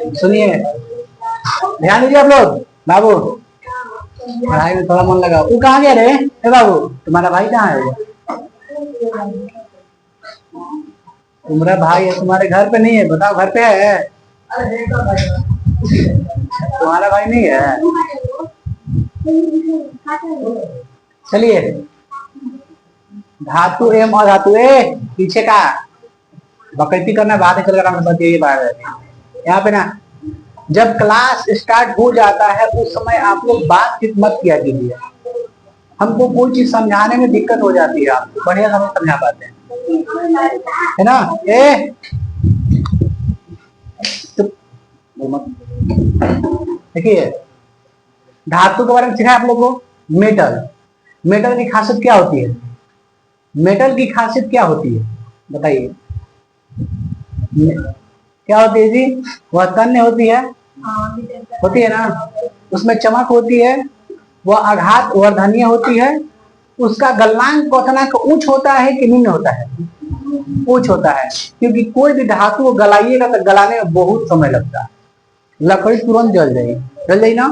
सुनिए, ध्यान दीजिए आप लोग। बाबू पढ़ाई में थोड़ा मन लगा। वो कहाँ गया रे? ए बाबू, तुम्हारा भाई कहाँ है? वो तुम्हारा भाई है, तुम्हारे घर पे नहीं है? बताओ, घर पे है? तुम्हारा भाई नहीं है? चलिए, धातु एम और धातु ए पीछे का बकैती करना, बात है, चल कर ये बात यहाँ पे ना। जब क्लास स्टार्ट हो जाता है उस समय आप लोग बातचीत मत किया कीजिए। हमको कोई चीज समझाने में दिक्कत हो जाती है, आपको बढ़िया समझ समझा पाते हैं, है ना? देखिए, धातु के बारे में सीखा आप लोगों को। मेटल, मेटल की खासियत क्या होती है? मेटल की खासियत क्या होती है बताइए? क्या होती है जी? वह तन्य होती है, होती है ना? उसमें चमक होती है, वह आघात वर्धनीय होती है, उसका गलनांक क्वथनांक उच्च होता है कि निम्न होता है? उच्च होता है, क्योंकि कोई भी धातु को गलाइएगा तो गलाने में बहुत समय लगता है। लकड़ी तुरंत जल जाएगी ना,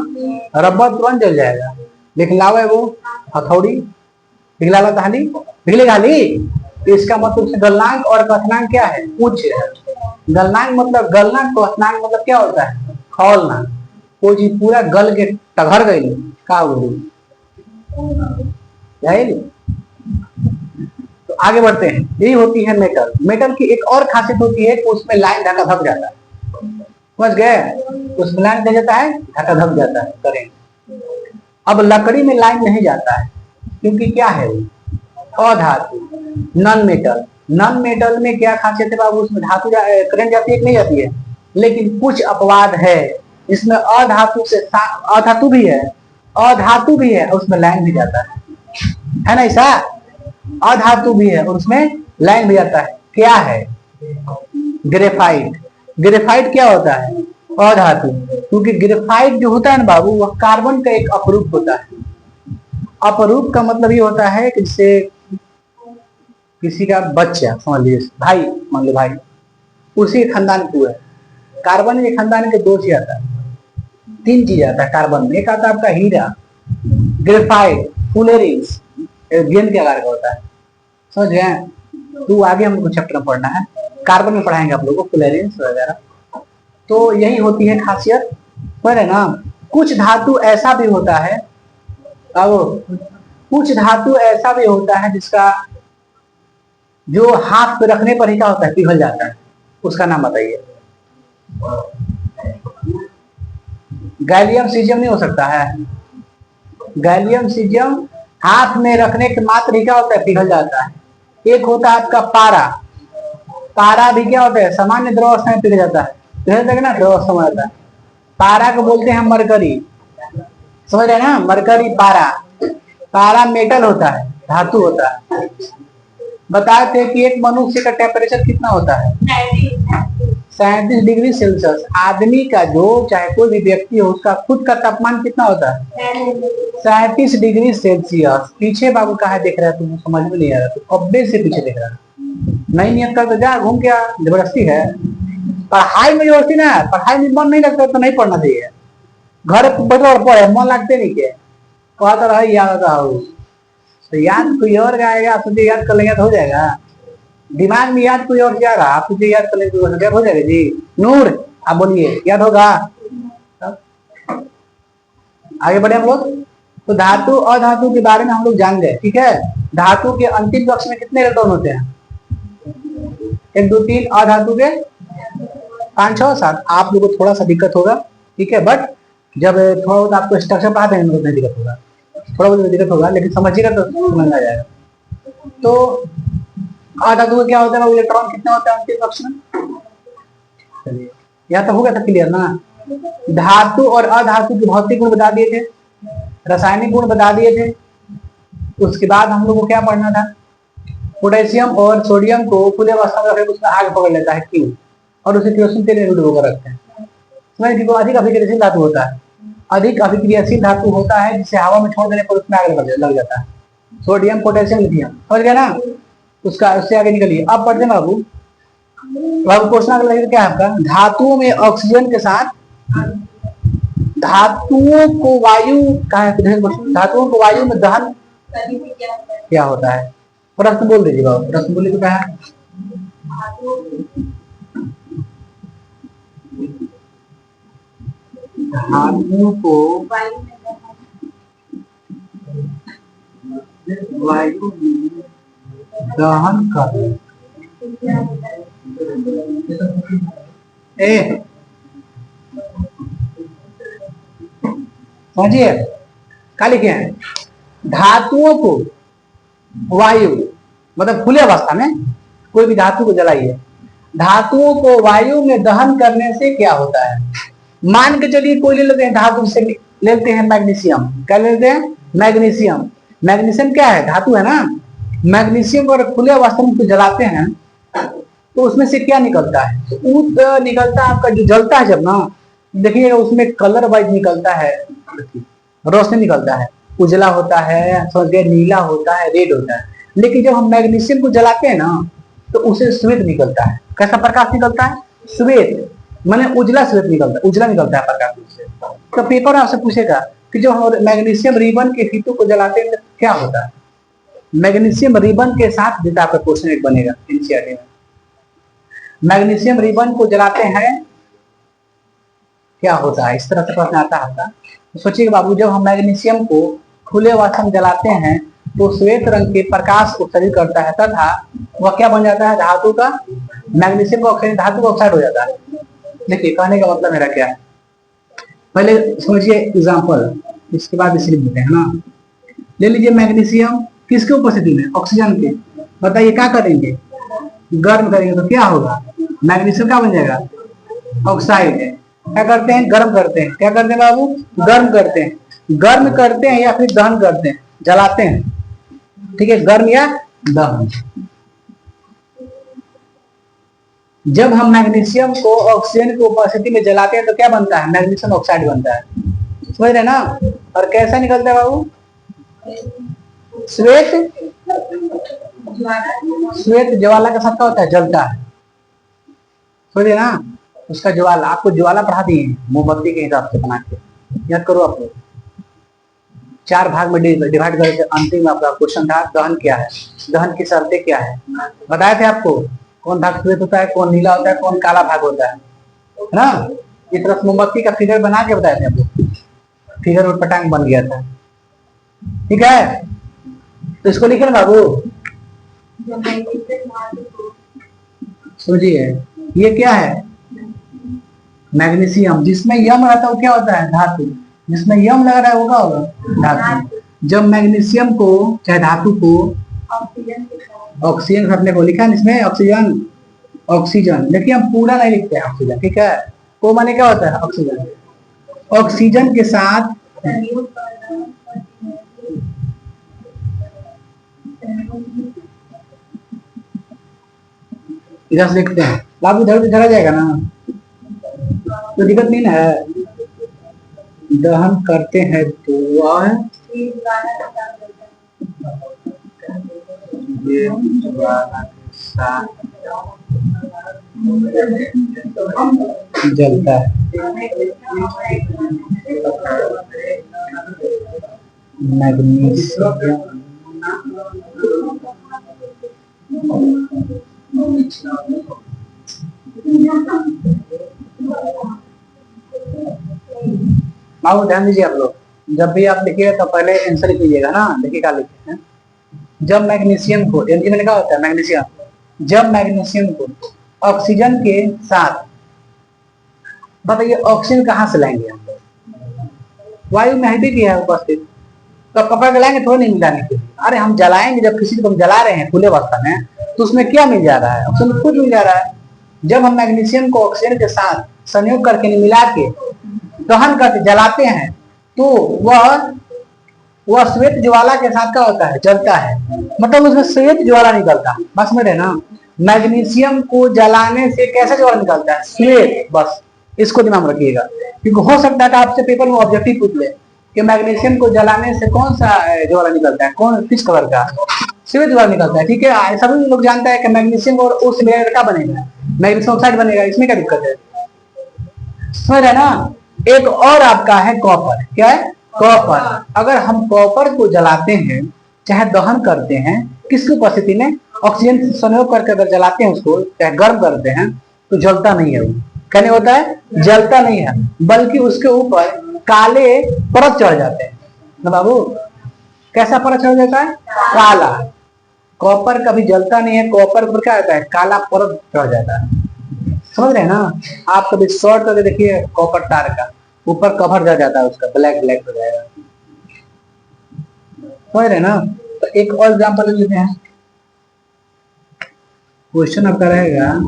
रबर तुरंत जल जाएगा, लेकिन लावे वो हथौड़ी पिघला हाली पिघलेगा हाली। इसका मतलब गलनांक और क्वथनांक क्या है? उच्च है। गलनांक मतलब गलना, क्वथनांक मतलब क्या होता है? खौलना। कोई चीज पूरा गल के टघर गई का बोलू। तो आगे बढ़ते हैं, यही होती है मेटल। मेटल की एक और खासियत होती है कि उसमें लाइन ढका धक जाता है। समझ गए? उसमें लाइन दे जाता है, ढका धक जाता है करेंट। अब लकड़ी में लाइन नहीं जाता है, क्योंकि क्या है? अधातु, नॉन मेटल। नॉन मेटल में क्या खासियत है बाबू? उसमें धातु करंट जाती है कि नहीं जाती है? लेकिन कुछ अपवाद है, इसमें अधातु से अधातु भी है, अधातु भी है, उसमें लाइन भी जाता है ना? ऐसा अधातु भी है और उसमें लाइन भी जाता है। क्या है? ग्रेफाइट। ग्रेफाइट क्या होता है? अधातु। क्योंकि ग्रेफाइट जो होता है ना बाबू, वह कार्बन का एक अपरूप होता है। अपरूप का मतलब ये होता है कि जैसे किसी का बच्चा, समझ लीजिए भाई, मान लो भाई, उसी खानदान को है। कार्बन के खानदान के दो चीज आता है, तीन चीज आता है कार्बन में। एक आता है आपका हीरा, ग्रेफाइट, फुलेरिन्स, गेंद के आकार का होता है। समझ गए? तो आगे हमको चैप्टर में पढ़ना है, कार्बन में पढ़ाएंगे आप लोगों को फुलेरिन्स वगैरह। तो यही होती है खासियत, पर है ना। कुछ धातु ऐसा भी होता है, कुछ धातु ऐसा भी होता है जिसका जो हाथ पे रखने पर ही क्या होता है? पिघल जाता है। उसका नाम बताइए। गैलियम सीजियम नहीं हो सकता है? गैलियम सीजियम हाथ में रखने के मात्र ही क्या होता है? पिघल जाता है। एक होता है आपका पारा। पारा भी क्या होता है? सामान्य द्रव अवस्था में पिघल जाता है, पिघल ना, द्रव अवस्था में जाता है। पारा को बोलते हैं मरकरी। समझ रहे ना? मरकरी, पारा। पारा मेटल होता है, धातु होता है। बताए थे कि एक मनुष्य का टेम्परेचर कितना होता है? 37 डिग्री सेल्सियस। आदमी का जो, चाहे कोई भी व्यक्ति हो, उसका खुद का तापमान कितना होता है? 37 डिग्री सेल्सियस। पीछे बाबू कहा देख रहा है? तुमको समझ में नहीं आ रहा? तो अब्बे से पीछे देख रहा है। नहीं नियत कर तो जा, घूम के आ, जबरदस्ती है। पढ़ाई में जबरदस्ती ना, पढ़ाई में मन नहीं लगता तो नहीं पढ़ना चाहिए। घर पर पढ़े, मन लगते नहीं के कहता रहा याद हो, तो याद कोई और आएगा, आप तुझे याद कर लेंगे तो हो जाएगा। दिमाग में याद कोई और जा रहा, आप तुझे याद कर लेंगे तो हो जाएगा जी। नूर, आप बोलिए, याद होगा? आगे बढ़े हम लोग। तो धातु और धातु के बारे में हम लोग जान गए, ठीक है? धातु के अंतिम कक्ष में कितने इलेक्ट्रॉन होते हैं? 1 2 3। अधातु के 5 6 7। आप लोगों को थोड़ा सा दिक्कत होगा, ठीक है, बट जब थोड़ा बहुत आपको स्ट्रक्चर पढ़ाते हैं तो नहीं दिक्कत होगा, थोड़ा बहुत दिक्कत होगा, लेकिन समझिएगा तो समझ आ जाएगा। तो अधातु का क्या होता है? इलेक्ट्रॉन कितने होते हैं अंतिम कक्ष में? चलिए, यहाँ तो होगा, तो क्लियर ना? धातु और अधातु के भौतिक गुण बता दिए थे, रासायनिक गुण बता दिए थे। उसके बाद हम लोग को क्या पढ़ना था? पोटेशियम और सोडियम को खुले अवस्था में रखे, उसमें आग पकड़ लेता है, क्यों? और उसे केरोसिन तेल में डुबो कर रखते हैं। अधिक अभिक्रियाशील धातु होता है, अधिक अभिक्रियाशील धातु होता है जिसे हवा में छोड़ देने पर उसमें आग लग जाता है। Sodium, potassium, lithium. समझ गया ना? उसका उससे आगे निकलिए। अब पढ़ते हैं बाबू अब क्वेश्चन अगला क्या है आपका, धातुओं में ऑक्सीजन के साथ धातुओं को वायु का धातुओं को वायु में दहन क्या होता है? प्रश्न बोल दीजिए बाबू, प्रश्न बोलिए तो क्या है? धातुओं को वायु में दहन कर समझिए क्या लिखे हैं, धातुओं को वायु मतलब खुले अवस्था में कोई भी धातु को जलाइए, धातुओं को वायु में दहन करने से क्या होता है? मान के चलिए कोई ले लेते हैं धातु से, लेते हैं मैग्नीशियम, क्या लेते हैं? मैग्नीशियम। मैग्नीशियम क्या है? धातु है ना। मैग्नीशियम को अगर खुले अवस्था में जलाते हैं तो उसमें से क्या निकलता है? ऊत निकलता है आपका, जो जलता है जब ना, देखिए उसमें कलर वाइज निकलता है, रोशनी निकलता है, उजला होता है, समझ गए, नीला होता है, रेड होता है। लेकिन जब हम मैग्नीशियम को जलाते हैं ना तो उसे श्वेत निकलता है। कैसा प्रकाश निकलता है? श्वेत, माने उजला श्वेत निकलता है, उजला निकलता है प्रकाश उससे। तो पेपर आपसे पूछेगा कि जो हम मैग्नीशियम रिबन के फीतों को जलाते हैं तो क्या होता है? मैग्नीशियम रिबन के साथ जैसा आपका क्वेश्चन एक बनेगा एनसीईआरटी में, मैग्नीशियम रिबन को जलाते हैं क्या होता है? इस तरह से प्रश्न आता है। तो सोचिए बाबू, जब हम मैग्नीशियम को खुले अवस्था में जलाते हैं तो श्वेत रंग के प्रकाश उत्सर्जित करता है तथा वह क्या बन जाता है? धातु का, मैग्नीशियम का ऑक्साइड धातु का ऑक्साइड हो जाता है। देखिए कहने का मतलब मेरा क्या है, पहले समझिए एग्जाम्पल, इसके बाद इसे लिखते हैं ना। ले लीजिए मैग्नीशियम किसके उपस्थिति में? ऑक्सीजन के। बताइए क्या करेंगे? गर्म करेंगे तो क्या होगा? मैग्नीशियम क्या बन जाएगा? ऑक्साइड है। क्या करते हैं? गर्म करते हैं। क्या करते हैं बाबू? गर्म करते हैं। गर्म करते हैं या फिर दहन करते हैं, जलाते हैं, ठीक है, गर्म या दहन। जब हम मैग्नीशियम को ऑक्सीजन की उपस्थिति में जलाते हैं तो क्या बनता है? मैग्नीशियम ऑक्साइड बनता है, समझ रहे ना। और कैसा निकलता है बाबू? श्वेत। श्वेत ज्वाला के साथ क्या होता है? जलता है, समझिए ना। उसका ज्वाला, आपको ज्वाला पढ़ा दिए मोमबत्ती के हिसाब से बना के, याद करो आप लोग। 4 भाग में डिवाइड करके अंतिम आपका क्वेश्चन था दहन क्या है, दहन की शर्तें क्या है, बताए थे आपको। कौन भाग श्वेत होता है, कौन नीला होता है, कौन काला भाग होता है ना। इस तरह मोमबत्ती का फिगर बना के बताए थे आपको, फिगर और पटांग बन गया था, ठीक है। तो इसको लिखे ना बाबू, समझिए ये क्या है? मैग्नीशियम। जिसमें यम रहता है वो क्या होता है? धातु। जिसमें यम लग रहा है वो क्या होगा? धातु। जब मैग्नीशियम को चाहे धातु को ऑक्सीजन रखने को लिखा है इसमें ऑक्सीजन, ऑक्सीजन, देखिए हम पूरा नहीं लिखते हैं ऑक्सीजन, ठीक है। को माने क्या होता है? ऑक्सीजन। ऑक्सीजन के साथ इधर से लिखते हैं बाबू, इधर चला जाएगा ना तो दिक्कत नहीं ना है। दहन करते हैं तो वह जलता है। मैग्नीशियम बाबू ध्यान दीजिए आप लोग, जब भी आप लिखिएगा तो पहले आंसर कीजिएगा ना। देखिए क्या लिखते हैं, जब मैग्नीशियम को, एनजी में क्या होता है? मैग्नीशियम। जब मैग्नीशियम को ऑक्सीजन के साथ, बताइए ऑक्सीजन कहाँ से लाएंगे हम? वायु में है भी है उपस्थित, तो पकड़ के लाएंगे थोड़ा नहीं मिलाने के लिए। अरे हम जलाएंगे, जब किसी को हम जला रहे हैं खुले अवस्था में तो उसमें क्या मिल जा रहा है? ऑक्सीजन खुद मिल जा रहा है। जब हम मैग्नीशियम को ऑक्सीजन के साथ संयोग करके मिला के दहन करके जलाते हैं तो वह श्वेत ज्वाला के साथ क्या होता है? जलता है, मतलब उसमें श्वेत ज्वाला निकलता है। बस समझ रहे ना, मैग्नीशियम को जलाने से कैसा ज्वाला निकलता है? श्वेत। बस इसको दिमाग में रखिएगा, क्योंकि हो सकता है कि आपसे पेपर में ऑब्जेक्टिव पूछ ले कि मैग्नीशियम को जलाने से कौन सा ज्वाला निकलता है, कौन किस कलर का? सीवेज द्वारा निकलता है, ठीक है। सभी लोग जानते हैं कि मैग्नीशियम और उस मिलाकर क्या बनेगा, मैग्नीशियम ऑक्साइड बनेगा, इसमें क्या दिक्कत है, समझ रहे ना। एक और आपका है कॉपर, क्या है, कॉपर। अगर हम कॉपर को जलाते हैं, चाहे दहन करते हैं, किसकी उपस्थिति में, ऑक्सीजन से संयोग करके अगर जलाते हैं उसको, चाहे गर्म करते हैं, तो जलता नहीं है वो, क्या नहीं होता है, जलता नहीं है, बल्कि उसके ऊपर काले परत चढ़ जाते हैं ना बाबू। कैसा परत चढ़ जाता है, काला। कॉपर कभी जलता नहीं है, कॉपर पर क्या होता है, काला परत चढ़ जाता है, समझ रहे हैं ना। आप कभी शॉर्ट करके देखिए कॉपर तार का, ऊपर कवर जा जाता है उसका, ब्लैक ब्लैक हो जाएगा, समझ रहे हैं ना। तो एक और एग्जांपल लेते हैं, क्वेश्चन आपका रहेगा,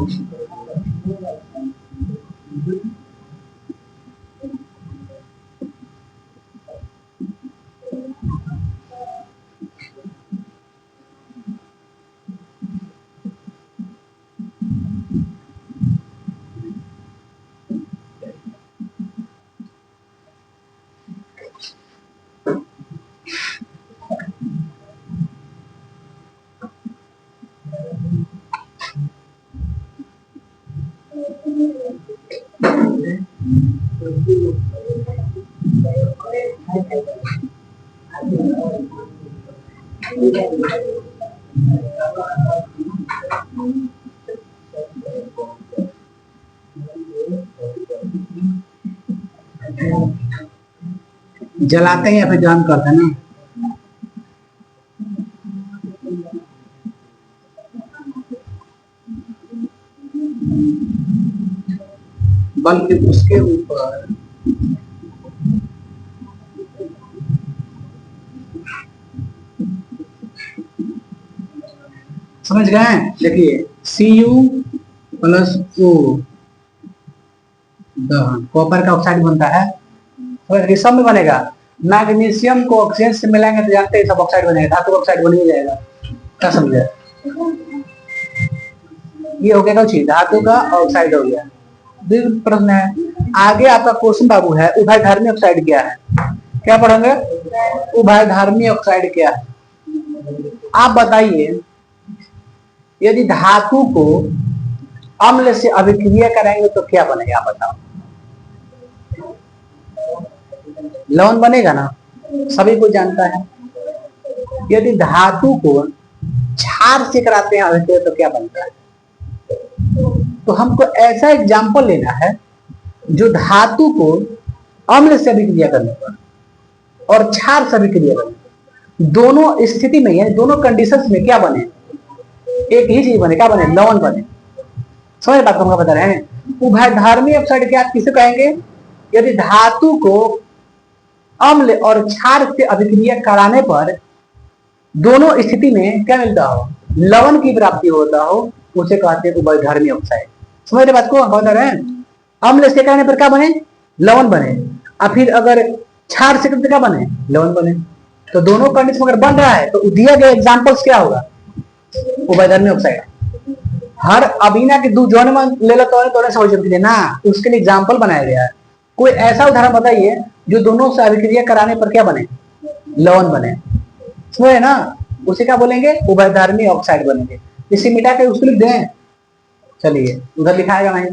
जलाते हैं या फिर दहन करते हैं ना, बल्कि उसके ऊपर समझ गए। देखिए Cu+O दहन, कॉपर का ऑक्साइड बनता है, तो सब में बनेगा। मैग्नीशियम को ऑक्सीजन से मिलाएंगे तो जानते हैं सब ऑक्साइड बनेगा, धातु ऑक्साइड बन ही जाएगा, क्या समझे। ये हो गया चीज, धातु का ऑक्साइड हो गया। प्रश्न है आगे आपका क्वेश्चन बाबू है, उभयधर्मी ऑक्साइड क्या है, क्या पढ़ेंगे, उभयधर्मी ऑक्साइड क्या है। आप बताइए, यदि धातु को अम्ल से अभिक्रिया कराएंगे तो क्या बनेगा, आप बताओ। लवण बनेगा ना, सभी को जानता है। यदि धातु को क्षार से कराते हैं अभिक्रिया तो क्या बनता है। तो हमको ऐसा एग्जाम्पल लेना है जो धातु को अम्ल से अभिक्रिया करने पर और क्षार से अभिक्रिया करने पर, दोनों स्थिति में यानी दोनों कंडीशंस में क्या बने, एक ही चीज बने, क्या बने, लवण बने। समझ बात को हम बता रहे हैं। उभयधर्मी ऑक्साइड क्या किसे कहेंगे, यदि धातु को अम्ल और क्षार से अभिक्रिया कराने पर दोनों स्थिति में क्या मिलता हो, लवण की प्राप्ति होता हो, उसे कहते हैं उभयधर्मी ऑक्साइड। समझ रहे बात को बता रहे हैं। अम्ल से कराने पर क्या बने, लवण बने, और फिर अगर क्षार से करते क्या बने, लवण बने। तो दोनों कंडीशन अगर बन रहा है तो दिया गया एग्जांपल्स क्या होगा, उभयधर्मी ऑक्साइड। हर अभिना के दो जोन में ले लो तो समझ ना, उसके लिए एग्जांपल बनाया गया है। कोई ऐसा उदाहरण बताइए जो दोनों से अभिक्रिया कराने पर क्या बने, लवण बने, समझे ना, उसे क्या बोलेंगे, उभयधर्मी ऑक्साइड बनेंगे। इसे मिटा के उसको लिख दें, चलिए उधर लिखाएगा नहीं।